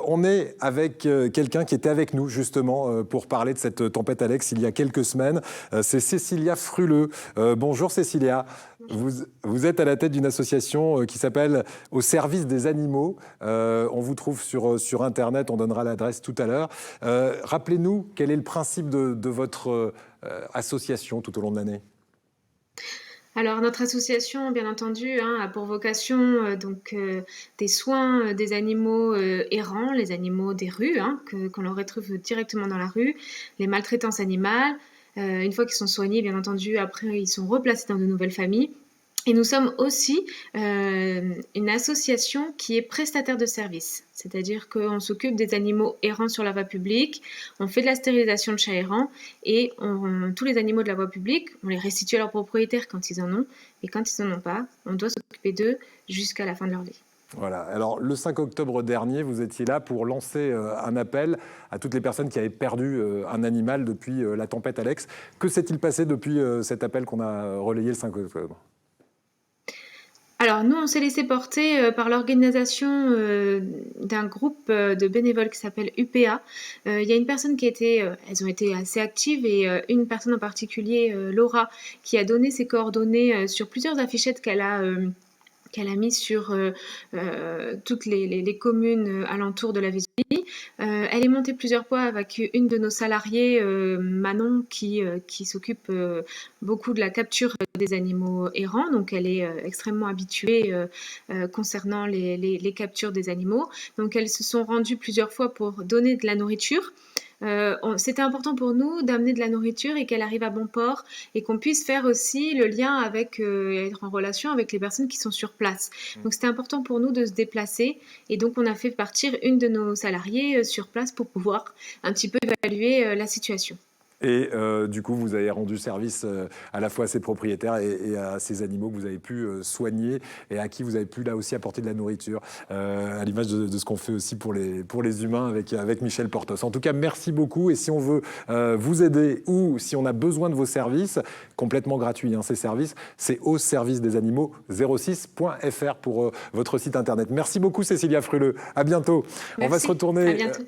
On est avec quelqu'un qui était avec nous justement pour parler de cette tempête Alex il y a quelques semaines. C'est Cécilia Fruleux. Bonjour Cécilia. Vous êtes à la tête d'une association qui s'appelle Au service des animaux. On vous trouve sur Internet, on donnera l'adresse tout à l'heure. Rappelez-nous quel est le principe de votre association tout au long de l'année. Alors notre association, bien entendu, a pour vocation des soins des animaux errants, les animaux des rues, qu'on leur retrouve directement dans la rue, les maltraitances animales. Une fois qu'ils sont soignés, bien entendu, après ils sont replacés dans de nouvelles familles. Et nous sommes aussi une association qui est prestataire de services, c'est-à-dire qu'on s'occupe des animaux errants sur la voie publique, on fait de la stérilisation de chats errants et tous les animaux de la voie publique, on les restitue à leurs propriétaires quand ils en ont, et quand ils n'en ont pas, on doit s'occuper d'eux jusqu'à la fin de leur vie. Voilà. Alors, le 5 octobre dernier, vous étiez là pour lancer un appel à toutes les personnes qui avaient perdu un animal depuis la tempête Alex. Que s'est-il passé depuis cet appel qu'on a relayé le 5 octobre ? Alors nous, on s'est laissé porter par l'organisation d'un groupe de bénévoles qui s'appelle UPA. Il y a une personne elles ont été assez actives et une personne en particulier, Laura, qui a donné ses coordonnées sur plusieurs affichettes qu'elle a mis sur toutes les communes alentours de la ville. Elle est montée plusieurs fois avec une de nos salariées, Manon, qui s'occupe beaucoup de la capture des animaux errants. Donc elle est extrêmement habituée concernant les captures des animaux. Donc elles se sont rendues plusieurs fois pour donner de la nourriture. C'était important pour nous d'amener de la nourriture et qu'elle arrive à bon port et qu'on puisse faire aussi le lien avec, être en relation avec les personnes qui sont sur place. Donc c'était important pour nous de se déplacer et donc on a fait partir une de nos salariés sur place pour pouvoir un petit peu évaluer la situation. Et du coup, vous avez rendu service à la fois à ses propriétaires et à ces animaux que vous avez pu soigner et à qui vous avez pu là aussi apporter de la nourriture, à l'image de ce qu'on fait aussi pour les humains avec Michel Portos. En tout cas, merci beaucoup. Et si on veut vous aider ou si on a besoin de vos services, complètement gratuits, ces services, c'est au service des animaux 06.fr pour votre site internet. Merci beaucoup Cécilia Fruleux. À bientôt. Merci. On va se retourner. À bientôt.